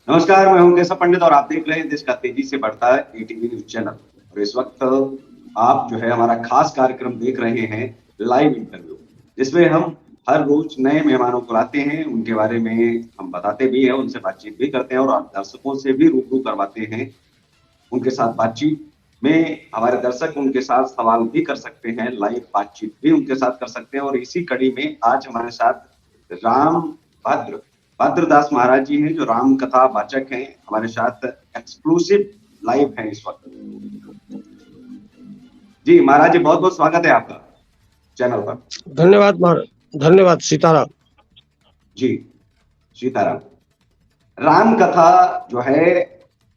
नमस्कार, मैं हूं केशव पंडित और आप देख रहे हैं देश का तेजी से बढ़ता है एटीवी न्यूज चैनल। और इस वक्त आप जो है हमारा खास कार्यक्रम देख रहे हैं, लाइव इंटरव्यू, जिसमें हम हर रोज नए मेहमानों को लाते हैं, उनके बारे में हम बताते भी हैं, उनसे बातचीत भी करते हैं और आप दर्शकों से भी रूबरू करवाते हैं। उनके साथ बातचीत में हमारे दर्शक उनके साथ सवाल भी कर सकते हैं, लाइव बातचीत भी उनके साथ कर सकते हैं। और इसी कड़ी में आज हमारे साथ राम भद्र भद्रदास महाराज जी हैं, जो राम कथा वाचक हैं, हमारे साथ एक्सक्लूसिव लाइव हैं इस वक्त। जी महाराज जी, बहुत बहुत स्वागत है आपका चैनल पर। धन्यवाद महाराज, धन्यवाद। सीताराम जी, सीताराम। राम कथा जो है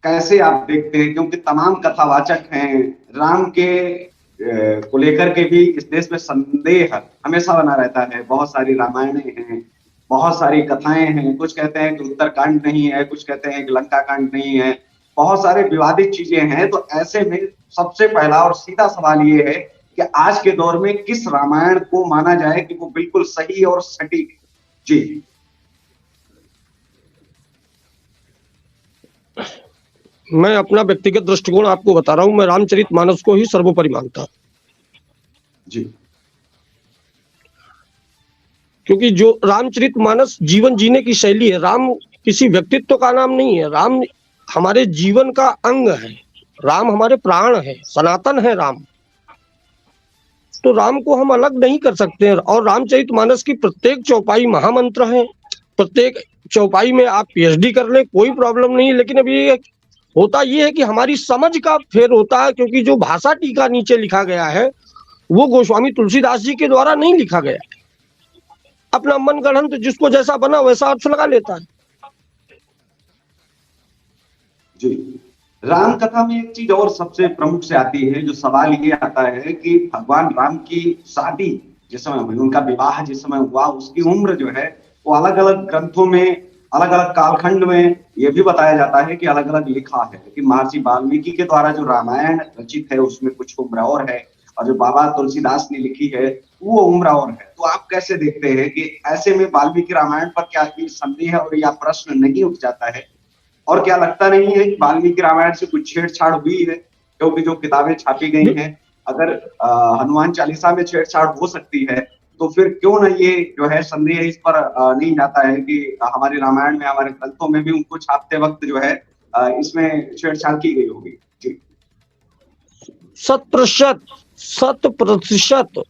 कैसे आप देखते हैं, क्योंकि तमाम कथावाचक हैं राम के को लेकर के भी इस देश में संदेह हमेशा बना रहता है। बहुत सारी रामायणें हैं, बहुत सारी कथाएं हैं, कुछ कहते हैं कि उत्तरकांड नहीं है, कुछ कहते हैं कि लंका कांड नहीं है, बहुत सारे विवादित चीजें हैं। तो ऐसे में सबसे पहला और सीधा सवाल ये है कि आज के दौर में किस रामायण को माना जाए कि वो बिल्कुल सही और सटीक है? जी मैं अपना व्यक्तिगत दृष्टिकोण आपको बता रहा हूं। मैं रामचरितमानस को ही सर्वोपरि मानता हूं, जी क्योंकि जो रामचरितमानस जीवन जीने की शैली है। राम किसी व्यक्तित्व का नाम नहीं है, राम हमारे जीवन का अंग है, राम हमारे प्राण है, सनातन है राम। तो राम को हम अलग नहीं कर सकते हैं। और रामचरितमानस की प्रत्येक चौपाई महामंत्र है। प्रत्येक चौपाई में आप पीएचडी कर लें, कोई प्रॉब्लम नहीं। लेकिन अभी होता ये है कि हमारी समझ का फेर होता है, क्योंकि जो भाषा टीका नीचे लिखा गया है वो गोस्वामी तुलसीदास जी के द्वारा नहीं लिखा गया। अपना मन गढ़ंत जिसको जैसा बना वैसा अर्थ लगा लेता है। जी राम कथा में एक चीज और सबसे प्रमुख से आती है, जो सवाल ये आता है कि भगवान राम की शादी जिस समय हुई, उनका विवाह जिस समय हुआ, उसकी उम्र जो है वो अलग अलग ग्रंथों में, अलग अलग कालखंड में ये भी बताया जाता है कि अलग अलग लिखा है। लेकिन महर्षि वाल्मीकि के द्वारा जो रामायण रचित है उसमें कुछ उम्र और है, और जो बाबा तुलसीदास ने लिखी है वो उम्र और है। तो आप कैसे देखते हैं कि ऐसे में वाल्मीकि रामायण पर क्या संदेह और या प्रश्न नहीं उठ जाता है? और क्या लगता नहीं है कि वाल्मीकि रामायण से कुछ छेड़छाड़ हुई है? क्योंकि जो किताबें छापी गई हैं, अगर हनुमान चालीसा में छेड़छाड़ हो सकती है, तो फिर क्यों ना ये जो है संदेह इस पर नहीं जाता है कि हमारे रामायण में, हमारे ग्रंथों में भी उनको छापते वक्त जो है इसमें छेड़छाड़ की गई होगी? जी 100%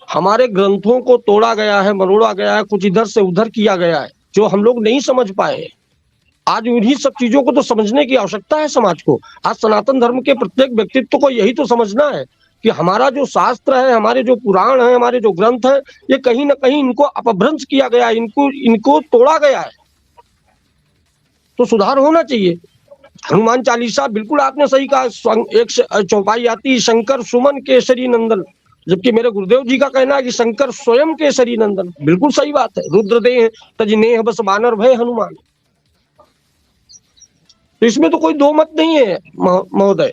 हमारे ग्रंथों को तोड़ा गया है, मरोड़ा गया है, कुछ इधर से उधर किया गया है जो हम लोग नहीं समझ पाए। आज उन्हीं सब चीजों को तो समझने की आवश्यकता है समाज को। आज सनातन धर्म के प्रत्येक व्यक्तित्व को यही तो समझना है कि हमारा जो शास्त्र है, हमारे जो पुराण है, हमारे जो ग्रंथ है, ये कहीं ना कहीं इनको अपभ्रंश किया गया है, इनको तोड़ा गया है। तो सुधार होना चाहिए। हनुमान चालीसा बिल्कुल आपने सही कहा। एक चौपाई आती है, शंकर सुमन केसरी नंदन, जबकि मेरे गुरुदेव जी का कहना है कि शंकर स्वयं केसरी नंदन। बिल्कुल सही बात है। रुद्रदेह तजनेह बस बानर भय हनुमान। तो इसमें तो कोई दो मत नहीं है महोदय।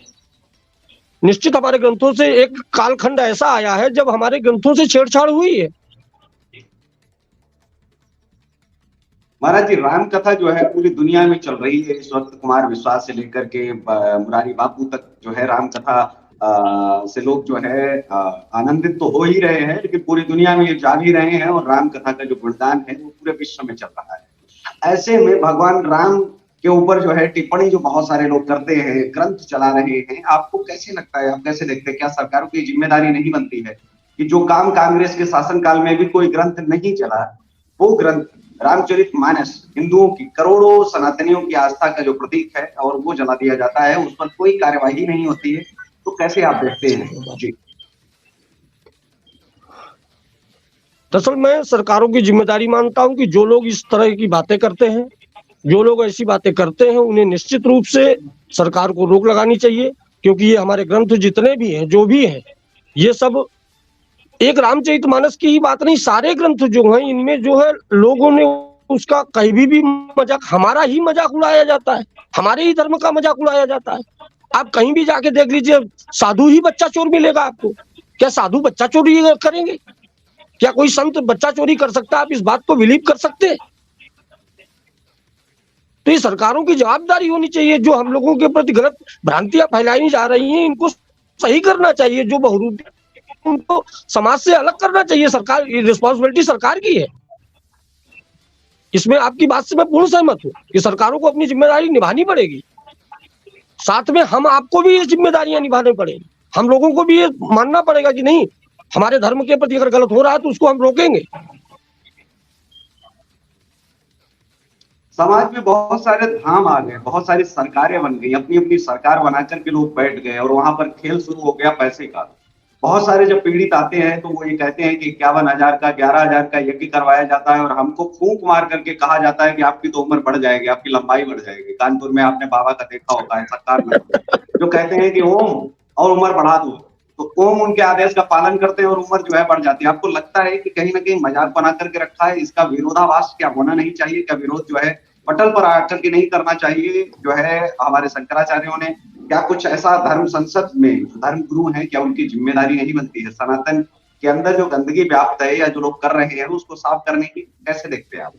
निश्चित हमारे ग्रंथों से एक कालखंड ऐसा आया है जब हमारे ग्रंथों से छेड़छाड़ हुई है। महाराज जी, राम कथा जो है पूरी दुनिया में चल रही है इस वक्त। कुमार विश्वास से लेकर के मुरारी बापू तक जो है राम कथा से लोग जो है आनंदित तो हो ही रहे हैं, लेकिन पूरी दुनिया में ये जा भी रहे हैं और राम कथा का जो गुणगान है वो पूरे विश्व में चल रहा है। ऐसे में भगवान राम के ऊपर जो है टिप्पणी जो बहुत सारे लोग करते हैं, ग्रंथ चला रहे हैं, आपको कैसे लगता है, आप कैसे देखते हैं? क्या सरकारों की जिम्मेदारी नहीं बनती है कि जो काम कांग्रेस के शासनकाल में भी कोई ग्रंथ नहीं चला, वो ग्रंथ रामचरितमानस हिंदुओं की, करोड़ों सनातनियों की आस्था का जो प्रतीक है, और वो जला दिया जाता है, उस पर कोई कार्यवाही नहीं होती है? तो कैसे आप देखते हैं? जी दरअसल मैं सरकारों की जिम्मेदारी मानता हूं कि जो लोग इस तरह की बातें करते हैं, जो लोग ऐसी बातें करते हैं, उन्हें निश्चित रूप से सरकार को रोक लगानी चाहिए। क्योंकि ये हमारे ग्रंथ जितने भी हैं, जो भी हैं, ये सब एक रामचरितमानस की ही बात नहीं, सारे ग्रंथ जो हैं इनमें जो है लोगों ने उसका कहीं भी मजाक, हमारा ही मजाक उड़ाया जाता है, हमारे ही धर्म का मजाक उड़ाया जाता है। आप कहीं भी जाके देख लीजिए, साधु ही बच्चा चोर मिलेगा आपको। क्या साधु बच्चा चोरी करेंगे? क्या कोई संत बच्चा चोरी कर सकता है? आप इस बात को बिलीव कर सकते हैं? तो ये सरकारों की जवाबदारी होनी चाहिए। जो हम लोगों के प्रति गलत भ्रांतियां फैलाई जा रही हैं, इनको सही करना चाहिए। जो बहुरूपी उनको समाज से अलग करना चाहिए। सरकार, ये रिस्पॉन्सिबिलिटी सरकार की है। इसमें आपकी बात से मैं पूर्ण सहमत हूँ कि सरकारों को अपनी जिम्मेदारी निभानी पड़ेगी। साथ में हम आपको भी ये जिम्मेदारियां निभानी पड़ेगी। हम लोगों को भी ये मानना पड़ेगा कि नहीं, हमारे धर्म के प्रति अगर गलत हो रहा है तो उसको हम रोकेंगे। समाज में बहुत सारे धाम आ गए, बहुत सारी सरकारें बन गई, अपनी अपनी सरकार बना करके लोग बैठ गए और वहां पर खेल शुरू हो गया पैसे का। बहुत सारे जब पीड़ित आते हैं तो वो ये कहते हैं कि 51,000 का 11,000 का यज्ञ करवाया जाता है और हमको फूंक मार करके कहा जाता है कि आपकी तो उम्र बढ़ जाएगी, आपकी लंबाई बढ़ जाएगी। कानपुर में आपने बाबा का देखा होता है, सरकार में जो कहते हैं कि ओम और उम्र बढ़ा दो, तो ओम उनके आदेश का पालन करते हैं और उम्र जो है बढ़ जाती है। आपको लगता है कि कहीं ना कहीं मजाक बना करके रखा है? इसका विरोधाभास क्या होना नहीं चाहिए? क्या विरोध जो है पटल पर आकर के नहीं करना चाहिए? जो है हमारे शंकराचार्यों ने क्या कुछ ऐसा धर्म संसद में धर्म गुरु हैं, क्या उनकी जिम्मेदारी नहीं बनती है सनातन के अंदर जो गंदगी व्याप्त है या जो लोग कर रहे हैं उसको साफ करने की? कैसे देखते हैं आप?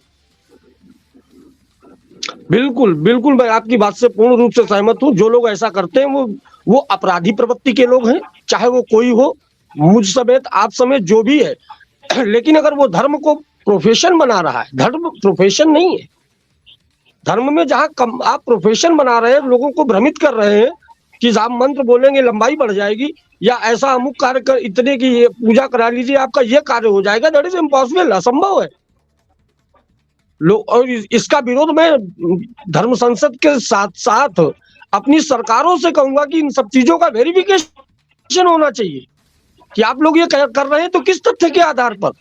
बिल्कुल बिल्कुल, मैं आपकी बात से पूर्ण रूप से सहमत हूँ। जो लोग ऐसा करते हैं वो अपराधी प्रवृत्ति के लोग हैं, चाहे वो कोई हो, मुझ समेत आप समेत जो भी है। लेकिन अगर वो धर्म को प्रोफेशन बना रहा है, धर्म प्रोफेशन नहीं है। धर्म में जहां आप प्रोफेशन बना रहे हैं, लोगों को भ्रमित कर रहे हैं कि आप मंत्र बोलेंगे लंबाई बढ़ जाएगी, या ऐसा अमुक कार्य कर, इतने की ये पूजा करा लीजिए आपका ये कार्य हो जाएगा, दैट इज इम्पॉसिबल, असंभव है। लोग, और इसका विरोध मैं धर्म संसद के साथ साथ अपनी सरकारों से कहूंगा कि इन सब चीजों का वेरिफिकेशन होना चाहिए कि आप लोग ये कर रहे हैं तो किस तथ्य के आधार पर।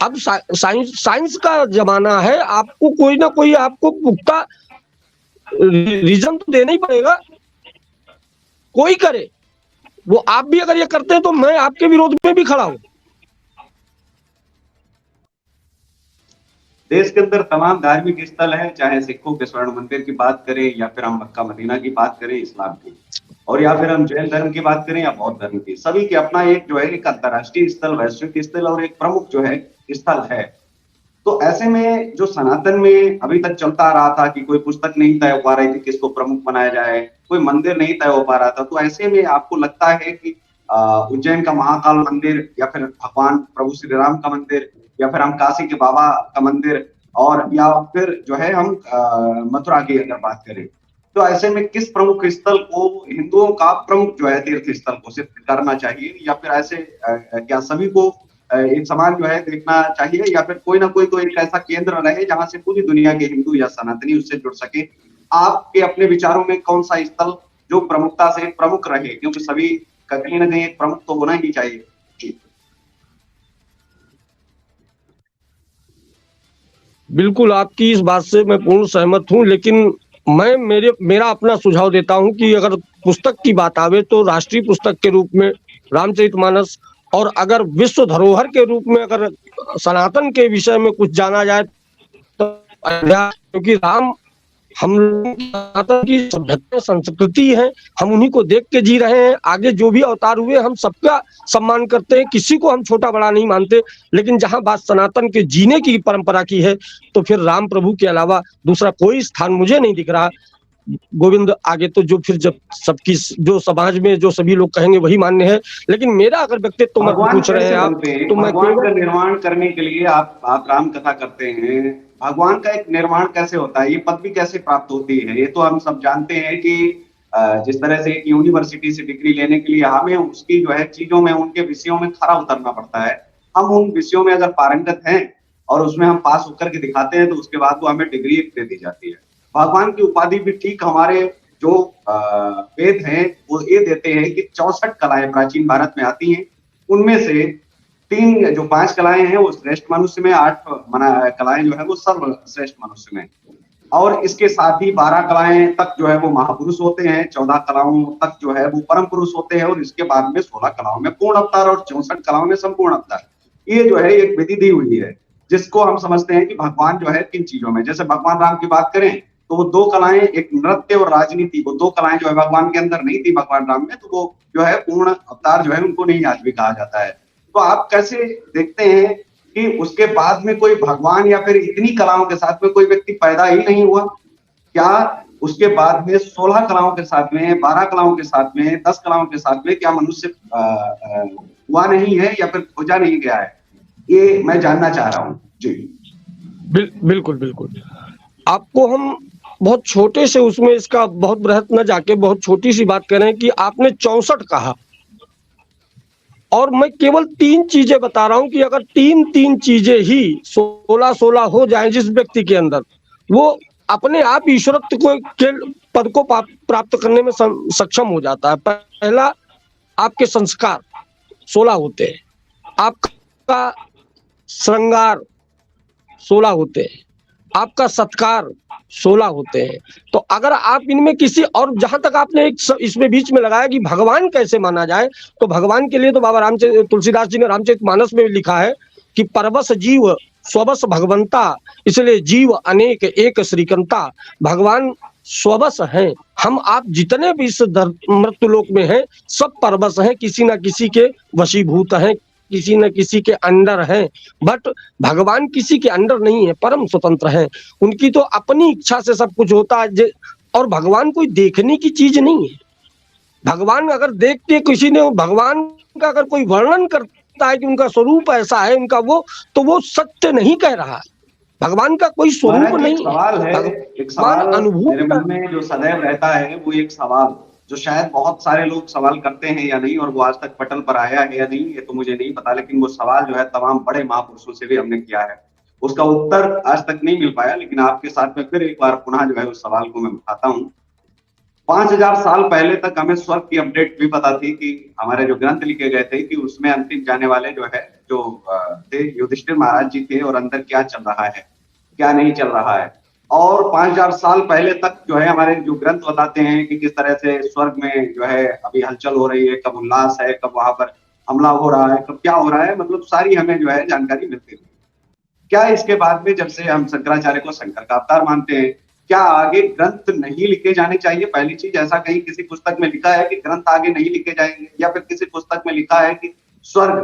अब साइंस का जमाना है, आपको कोई ना कोई आपको पुख्ता रीजन तो देना ही पड़ेगा। कोई करे, वो आप भी अगर ये करते हैं तो मैं आपके विरोध में भी खड़ा हूं। देश के अंदर तमाम धार्मिक स्थल है, चाहे सिखों के स्वर्ण मंदिर की बात करें या फिर हम मक्का मदीना की बात करें इस्लाम की, और या फिर हम जैन धर्म की बात करें या बौद्ध धर्म की, सभी के अपना एक जो है एक अंतर्राष्ट्रीय स्थल, वैश्विक स्थल और एक प्रमुख जो है स्थल है। तो ऐसे में जो सनातन में अभी तक चलता आ रहा था कि कोई पुस्तक नहीं तय हो पा रही थी किसको प्रमुख बनाया जाए, कोई मंदिर नहीं तय हो पा रहा था, तो ऐसे में आपको लगता है कि उज्जैन का महाकाल मंदिर या फिर भगवान प्रभु श्री राम का मंदिर या फिर हम काशी के बाबा का मंदिर और या फिर जो है हम मथुरा की अगर बात करें, तो ऐसे में किस प्रमुख स्थल को हिंदुओं का प्रमुख जो है तीर्थ स्थल को सिर्फ करना चाहिए, या फिर ऐसे क्या सभी को एक समान जो है देखना चाहिए, या फिर कोई ना कोई तो एक ऐसा केंद्र रहे जहां से पूरी दुनिया के हिंदू या सनातनी उससे जुड़ सके? आपके अपने विचारों में कौन सा स्थल जो प्रमुखता से प्रमुख रहे, क्योंकि सभी का कहीं ना कहीं एक प्रमुख तो होना ही चाहिए। बिल्कुल, आपकी इस बात से मैं पूर्ण सहमत हूं, लेकिन मैं मेरा अपना सुझाव देता हूं कि अगर पुस्तक की बात आवे तो राष्ट्रीय पुस्तक के रूप में रामचरितमानस, और अगर विश्व धरोहर के रूप में अगर सनातन के विषय में कुछ जाना जाए तो अयोध्या, क्योंकि राम हम लोगों की सनातन की सभ्यता संस्कृति है, हम उन्हीं को देख के जी रहे हैं। आगे जो भी अवतार हुए हम सबका सम्मान करते हैं, किसी को हम छोटा बड़ा नहीं मानते, लेकिन जहां बात सनातन के जीने की परंपरा की है तो फिर राम प्रभु के अलावा दूसरा कोई स्थान मुझे नहीं दिख रहा। गोविंद आगे तो जो फिर जब सबकी जो समाज में जो सभी लोग कहेंगे वही मान्य है, लेकिन मेरा अगर व्यक्तित्व मत पूछ रहे हैं आप, तो मैं भगवान का निर्माण करने के लिए आप राम कथा करते हैं, भगवान का एक निर्माण कैसे होता है, ये पदवी कैसे प्राप्त होती है? ये तो हम सब जानते हैं कि जिस तरह से एक यूनिवर्सिटी से डिग्री लेने के लिए हमें उसकी जो है चीजों में उनके विषयों में खरा उतरना पड़ता है। हम उन विषयों में अगर पारंगत हैं और उसमें हम पास होकर के दिखाते हैं तो उसके बाद वो हमें डिग्री दे दी जाती है। भगवान की उपाधि भी ठीक हमारे जो वेद हैं वो ये देते हैं कि 64 कलाएं प्राचीन भारत में आती हैं, उनमें से 5 कलाएं हैं वो श्रेष्ठ मनुष्य में, 8 कलाएं जो है वो सर्वश्रेष्ठ मनुष्य में, और इसके साथ ही 12 कलाएं तक जो है वो महापुरुष होते हैं, 14 कलाओं तक जो है वो परम पुरुष होते हैं, और इसके बाद में 16 कलाओं में पूर्ण अवतार और 64 कलाओं में संपूर्ण अवतार। ये जो है एक विधि दी हुई है जिसको हम समझते हैं कि भगवान जो है किन चीजों में, जैसे भगवान राम की बात करें तो वो 2 कलाएं, एक नृत्य और राजनीति, वो 2 कलाएं जो है भगवान के अंदर नहीं थी भगवान राम में, तो वो जो है पूर्ण अवतार जो है उनको नहीं आज भी कहा जाता है। तो आप कैसे देखते हैं कि उसके बाद में कोई भगवान या फिर इतनी कलाओं के साथ में कोई व्यक्ति पैदा ही नहीं हुआ? क्या उसके बाद में 16 कलाओं के साथ में, 12 कलाओं के साथ में, 10 कलाओं के साथ में क्या मनुष्य हुआ नहीं है या फिर खोजा नहीं गया है? ये मैं जानना चाह रहा हूँ जी। बिल्कुल बिल्कुल। आपको हम बहुत छोटे से उसमें इसका बहुत बृहत न जाके बहुत छोटी सी बात करें कि आपने 64 कहा और मैं केवल 3 चीजें बता रहा हूं कि अगर 3 चीजें ही 16 हो जाएं जिस व्यक्ति के अंदर, वो अपने आप ईश्वरत्व को के पद को प्राप्त करने में सक्षम हो जाता है। पहला, आपके संस्कार 16 होते हैं, आपका श्रृंगार 16 होते हैं, आपका सत्कार 16 होते हैं। तो अगर आप इनमें किसी, और जहां तक आपने एक इसमें बीच में लगाया कि भगवान कैसे माना जाए, तो भगवान के लिए तो बाबा तुलसीदास जी ने रामचरितमानस में लिखा है कि परवश जीव स्वबस भगवंता, इसलिए जीव अनेक एक श्रीकंता। भगवान स्वबस हैं, हम आप जितने भी इस मृत्युलोक में हैं सब परवश हैं, किसी न किसी के वशीभूत हैं, किसी न किसी के अंडर हैं। बट भगवान किसी के अंडर नहीं है, परम स्वतंत्र हैं, उनकी तो अपनी इच्छा से सब कुछ होता है। और भगवान कोई देखने की चीज नहीं है। भगवान अगर देख के किसी ने भगवान का अगर कोई वर्णन करता है कि उनका स्वरूप ऐसा है उनका वो, तो वो सत्य नहीं कह रहा है। भगवान का कोई स्वरूप नहीं है। एक सवाल मेरे मन में जो सदैव रहता है, वो एक सवाल जो शायद बहुत सारे लोग सवाल करते हैं या नहीं, और वो आज तक पटल पर आया है या नहीं ये तो मुझे नहीं पता, लेकिन वो सवाल जो है तमाम बड़े महापुरुषों से भी हमने किया है, उसका उत्तर आज तक नहीं मिल पाया। लेकिन आपके साथ में फिर एक बार पुनः जो है उस सवाल को मैं उठाता हूँ। 5000 साल पहले तक हमें स्वर्ग की अपडेट भी पता थी कि हमारे जो ग्रंथ लिखे गए थे कि उसमें अंतिम जाने वाले जो है जो थे युधिष्ठिर महाराज जी थे, और अंदर क्या चल रहा है क्या नहीं चल रहा है। और 5000 साल पहले तक जो है हमारे जो ग्रंथ बताते हैं कि किस तरह से स्वर्ग में जो है अभी हलचल हो रही है, कब उल्लास है, कब वहां पर हमला हो रहा है, कब क्या हो रहा है, मतलब सारी हमें जो है जानकारी मिलती थी। क्या इसके बाद में जब से हम शंकराचार्य को शंकर का अवतार मानते हैं, क्या आगे ग्रंथ नहीं लिखे जाने चाहिए? पहली चीज, ऐसा कहीं किसी पुस्तक में लिखा है कि ग्रंथ आगे नहीं लिखे जाएंगे, या फिर किसी पुस्तक में लिखा है कि स्वर्ग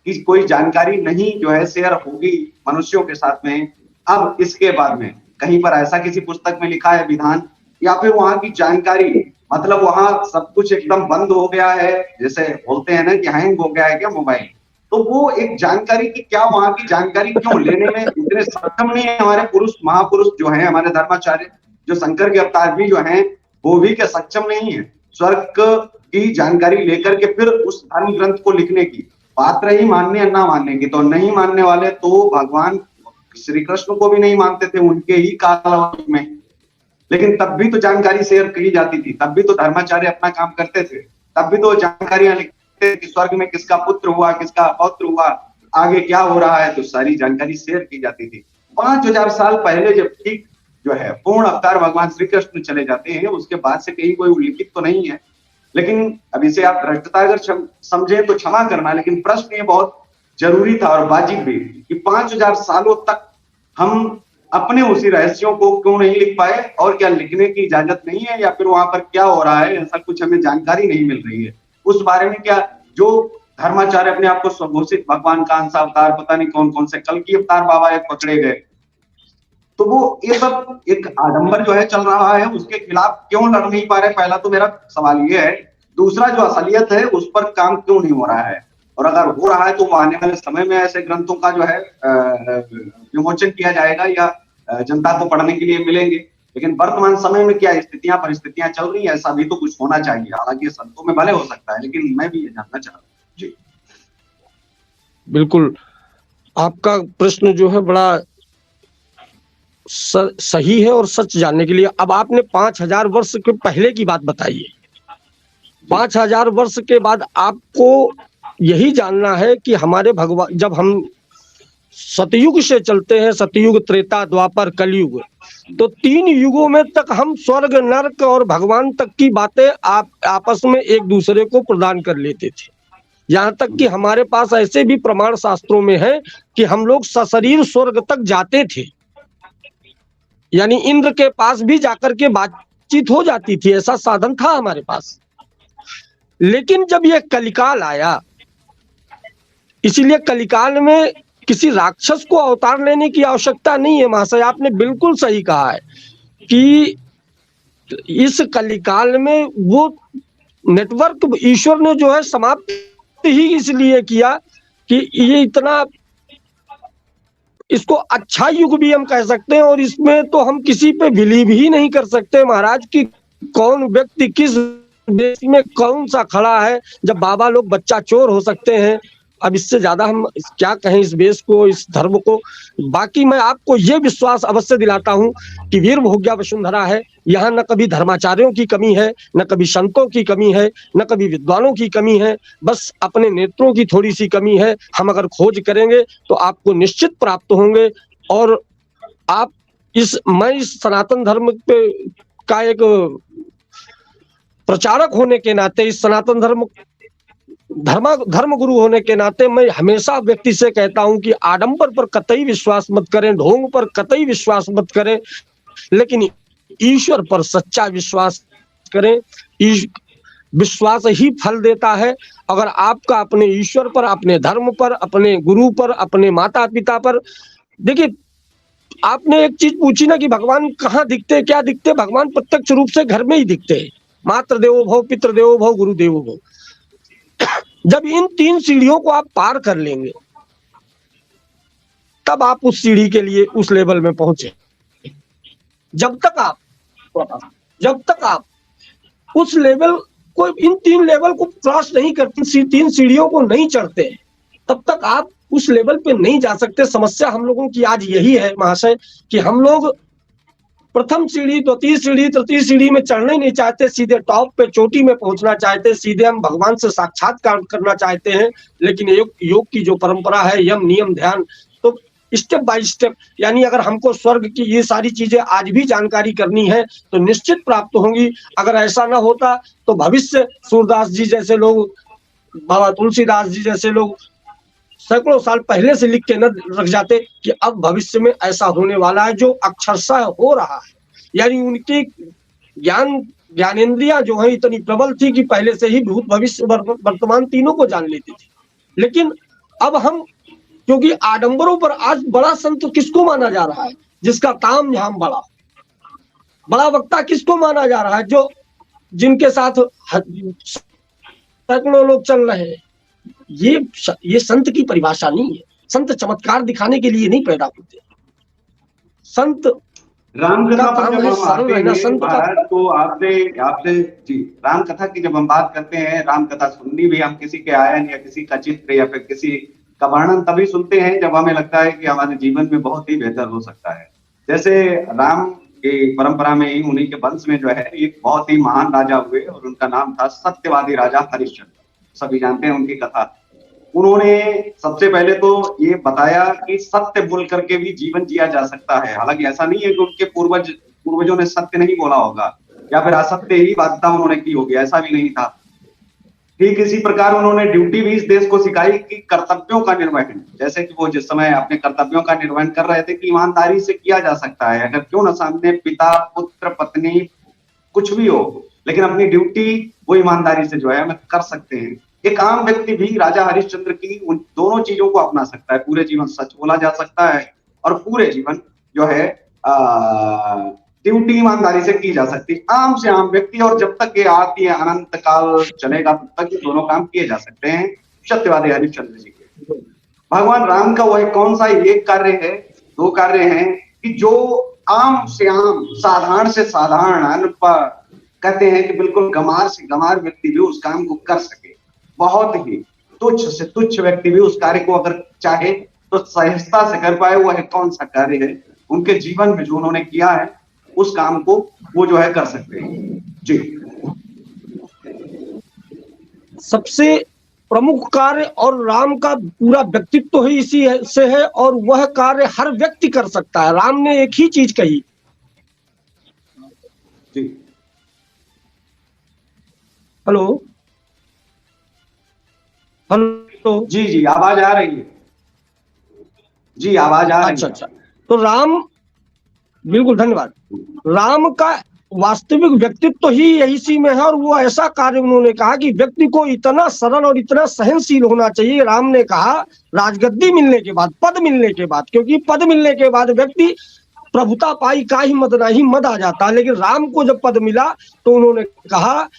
की कोई जानकारी नहीं जो है शेयर होगी मनुष्यों के साथ में? अब इसके बाद में कहीं पर ऐसा किसी पुस्तक में लिखा है विधान, या फिर वहां की जानकारी, मतलब वहां सब कुछ एकदम बंद हो गया है, जैसे बोलते हैं ना कि हैंग हो गया है क्या मोबाइल, तो वो एक जानकारी की क्या वहां की जानकारी क्यों लेने में इतने सक्षम नहीं है हमारे पुरुष महापुरुष जो हैं, हमारे धर्माचार्य जो शंकर के अवतार भी जो हैं, वो भी क्या सक्षम नहीं है स्वर्ग की जानकारी लेकर के फिर उस धर्म ग्रंथ को लिखने की? बात रही मानने या ना मानने की, तो नहीं मानने वाले तो भगवान श्री कृष्ण को भी नहीं मानते थे उनके ही काल में, लेकिन तब भी तो जानकारी शेयर की जाती थी, तब भी तो धर्माचार्य अपना काम करते थे, तब भी तो जानकारियां लिखते थे कि स्वर्ग में किसका पुत्र हुआ, किसका पौत्र हुआ, आगे क्या हो रहा है, तो सारी जानकारी शेयर की जाती थी। 5000 साल पहले जब ठीक जो है पूर्ण अवतार भगवान श्री कृष्ण चले जाते हैं, उसके बाद से कहीं कोई उल्लिखित तो नहीं है। लेकिन अब इसे आप भ्रष्टता अगर समझे तो क्षमा करना, लेकिन प्रश्न ये बहुत जरूरी था और वाजिब भी कि 5000 सालों तक हम अपने उसी रहस्यों को क्यों नहीं लिख पाए, और क्या लिखने की इजाजत नहीं है, या फिर वहां पर क्या हो रहा है ऐसा कुछ हमें जानकारी नहीं मिल रही है उस बारे में? क्या जो धर्माचार्य अपने आप को स्वघोषित भगवान का अंश अवतार, पता नहीं कौन कौन से कल की अवतार बाबा एक पकड़े गए, तो वो ये सब एक आडंबर जो है चल रहा है, उसके खिलाफ क्यों लड़ नहीं पा रहे? पहला तो मेरा सवाल ये है। दूसरा, जो असलियत है उस पर काम क्यों नहीं हो रहा है, और अगर हो रहा है तो आने वाले समय में ऐसे ग्रंथों का जो है विमोचन किया जाएगा या जनता को पढ़ने के लिए मिलेंगे। लेकिन वर्तमान समय में क्या स्थितियां परिस्थितियां चल रही है, ऐसा भी तो कुछ होना चाहिए। हालांकि संतों में भले हो सकता है, लेकिन मैं भी ये जानना चाह रहा हूँ जी। बिल्कुल, आपका प्रश्न जो है बड़ा सही है और सच जानने के लिए। अब आपने 5000 वर्ष के पहले की बात बताई है, 5000 वर्ष के बाद आपको यही जानना है कि हमारे भगवान, जब हम सतयुग से चलते हैं, सतयुग, त्रेता, द्वापर, कलयुग, तो 3 युगों में तक हम स्वर्ग, नरक और भगवान तक की बातें आप आपस में एक दूसरे को प्रदान कर लेते थे। यहाँ तक कि हमारे पास ऐसे भी प्रमाण शास्त्रों में है कि हम लोग सशरीर स्वर्ग तक जाते थे, यानी इंद्र के पास भी जाकर के बातचीत हो जाती थी, ऐसा साधन था हमारे पास। लेकिन जब यह कलिकाल आया, इसीलिए कलिकाल में किसी राक्षस को अवतार लेने की आवश्यकता नहीं है महाशय, आपने बिल्कुल सही कहा है कि इस कलिकाल में वो नेटवर्क ईश्वर ने जो है समाप्त ही इसलिए किया कि ये इतना, इसको अच्छा युग भी हम कह सकते हैं, और इसमें तो हम किसी पे बिलीव ही नहीं कर सकते महाराज कि कौन व्यक्ति किस देश में कौन सा खड़ा है, जब बाबा लोग बच्चा चोर हो सकते हैं। अब इससे ज्यादा हम क्या कहें इस देश को, इस धर्म को। बाकी मैं आपको ये विश्वास अवश्य दिलाता हूं कि वीर भोग्या वसुंधरा है, यहाँ न कभी धर्माचार्यों की कमी है, न कभी संतों की कमी है, न कभी विद्वानों की कमी है, बस अपने नेत्रों की थोड़ी सी कमी है। हम अगर खोज करेंगे तो आपको निश्चित प्राप्त होंगे। और आप मैं इस सनातन धर्म पे का एक प्रचारक होने के नाते, इस सनातन धर्म गुरु होने के नाते मैं हमेशा व्यक्ति से कहता हूं कि आडंबर पर कतई विश्वास मत करें, ढोंग पर कतई विश्वास मत करें, लेकिन ईश्वर पर सच्चा विश्वास करें। विश्वास ही फल देता है। अगर आपका अपने ईश्वर पर, अपने धर्म पर, अपने गुरु पर, अपने माता पिता पर, देखिए आपने एक चीज पूछी ना कि भगवान कहाँ दिखते, क्या दिखते, भगवान प्रत्यक्ष रूप से घर में ही दिखते हैं। मातृ देवो भव, पितृ देवो भव, गुरु देवो भव। जब इन 3 सीढ़ियों को आप पार कर लेंगे तब आप उस सीढ़ी के लिए उस लेवल में पहुंचे। जब तक आप उस लेवल को, इन 3 लेवल को क्रॉस नहीं करते, 3 सीढ़ियों को नहीं चढ़ते, तब तक आप उस लेवल पे नहीं जा सकते। समस्या हम लोगों की आज यही है महाशय कि हम लोग प्रथम सीढ़ी, द्वितीय सीढ़ी, तृतीय सीढ़ी में चढ़ना ही नहीं चाहते, सीधे टॉप पे चोटी में पहुंचना चाहते, सीधे हम भगवान से साक्षात्कार करना चाहते हैं। लेकिन योग की जो परंपरा है, यम नियम ध्यान, तो स्टेप बाय स्टेप, यानी अगर हमको स्वर्ग की ये सारी चीजें आज भी जानकारी करनी है तो निश्चित प्राप्त होंगी। अगर ऐसा ना होता तो भविष्य सूरदास जी जैसे लोग, बाबा तुलसीदास जी जैसे लोग सैकड़ों साल पहले से लिख के न रख जाते कि अब भविष्य में ऐसा होने वाला है, जो अक्षरशः हो रहा है। यानी उनकी ज्ञानेंद्रियां जो है इतनी प्रबल थी कि पहले से ही भूत भविष्य वर्तमान तीनों को जान लेती थी। लेकिन अब हम, क्योंकि आडंबरों पर आज बड़ा संत किसको माना जा रहा है, जिसका ताम झाम बड़ा वक्ता किसको माना जा रहा है, जो जिनके साथ सैकड़ों लोग चल रहे हैं। ये संत की परिभाषा नहीं है। संत चमत्कार दिखाने के लिए नहीं पैदा होते। संत रामकथा पर जब हम आते हैं भारत को, आपसे जी, रामकथा की जब हम बात करते हैं, रामकथा सुननी भी हम किसी के आयन या किसी का चित्र या फिर किसी का वर्णन तभी सुनते हैं जब हमें लगता है कि हमारे जीवन में बहुत ही बेहतर हो सकता है। जैसे राम की परंपरा में ही, उन्हीं के वंश में जो है एक बहुत ही महान राजा हुए और उनका नाम था सत्यवादी राजा हरिश्चंद्र। सभी जानते हैं उनकी कथा। उन्होंने सबसे पहले तो ये बताया कि सत्य बोल करके भी जीवन जिया जा सकता है। हालांकि ऐसा नहीं है कि उनके पूर्वजों ने सत्य नहीं बोला होगा या फिर असत्य ही बाध्यता उन्होंने की होगी, ऐसा भी नहीं था। ठीक इसी प्रकार उन्होंने ड्यूटी भी इस देश को सिखाई कि कर्तव्यों का निर्वहन, जैसे कि वो जिस समय अपने कर्तव्यों का निर्वहन कर रहे थे कि ईमानदारी से किया जा सकता है। अगर क्यों ना सामने पिता, पुत्र, पत्नी कुछ भी हो, लेकिन अपनी ड्यूटी वो ईमानदारी से जो है हमें कर सकते हैं। एक आम व्यक्ति भी राजा हरिश्चंद्र की उन दोनों चीजों को अपना सकता है। पूरे जीवन सच बोला जा सकता है और पूरे जीवन जो है ड्यूटी ईमानदारी से की जा सकती है। आम से आम व्यक्ति, और जब तक ये आती है अनंत काल चलेगा तब तक ये दोनों काम किए जा सकते हैं सत्यवादी हरिश्चंद्र जी के। भगवान राम का वह कौन सा एक कार्य है, 2 कार्य हैं कि जो आम से आम, साधारण से साधारण, कहते हैं कि बिल्कुल गमार से गमार व्यक्ति भी उस काम को कर सके। बहुत ही तुच्छ से तुच्छ व्यक्ति भी उस कार्य को अगर चाहे तो सहजता से कर पाए। वह कौन सा कार्य है उनके जीवन में जो उन्होंने किया है, उस काम को वो जो है कर सकते हैं। जी, सबसे प्रमुख कार्य और राम का पूरा व्यक्तित्व ही इसी से है, और वह कार्य हर व्यक्ति कर सकता है। राम ने एक ही चीज कही। जी, हेलो हेलो, जी जी, आवाज आ रही है। जी, आवाज आ रही है। अच्छा, तो राम, बिल्कुल धन्यवाद। राम का वास्तविक व्यक्तित्व तो ही यही सी में है, और वो ऐसा कार्य उन्होंने कहा कि व्यक्ति को इतना सरल और इतना सहनशील होना चाहिए। राम ने कहा राजगद्दी मिलने के बाद, पद मिलने के बाद, क्योंकि पद मिलने के बाद व्यक्ति प्रभुता पाई काहि मद नहीं, मद आ जाता है। लेकिन राम को जब पद मिला तो उन्होंने कहा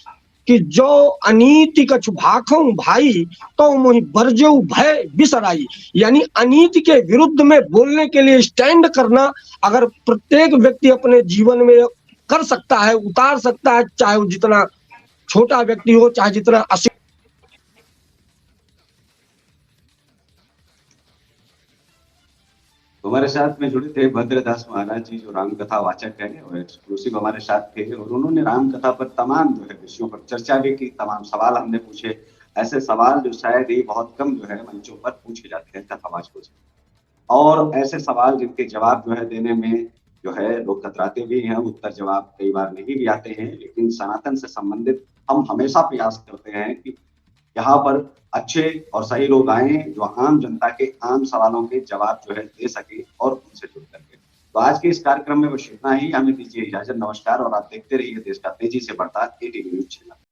कि जो अनीति कछु भाखौ भाई, तो मोहि बरजौ भय बिसराई। यानी अनीति के विरुद्ध में बोलने के लिए स्टैंड करना अगर प्रत्येक व्यक्ति अपने जीवन में कर सकता है, उतार सकता है, चाहे वो जितना छोटा व्यक्ति हो, चाहे जितना हमारे साथ में जुड़े थे भद्रदास महाराज जी, जो राम कथा वाचक है और एक्सक्लूसिव हमारे साथ थे, और उन्होंने राम कथा पर तमाम जो है विषयों पर चर्चा भी की, तमाम सवाल हमने पूछे, ऐसे सवाल जो शायद ही बहुत कम जो है मंचों पर पूछे जाते हैं कथावाचकों को, और ऐसे सवाल जिनके जवाब जो है देने में जो है लोग कतराते भी हैं, उत्तर जवाब कई बार नहीं भी आते हैं, लेकिन सनातन से संबंधित हम हमेशा प्रयास करते हैं कि यहाँ पर अच्छे और सही लोग आए जो आम जनता के आम सवालों के जवाब जो है दे सके और उनसे जुड़ करके। तो आज के इस कार्यक्रम में बस इतना ही, हमें दीजिए इजाजत, नमस्कार, और आप देखते रहिए देश का तेजी से बढ़ता एटीवी न्यूज चैनल।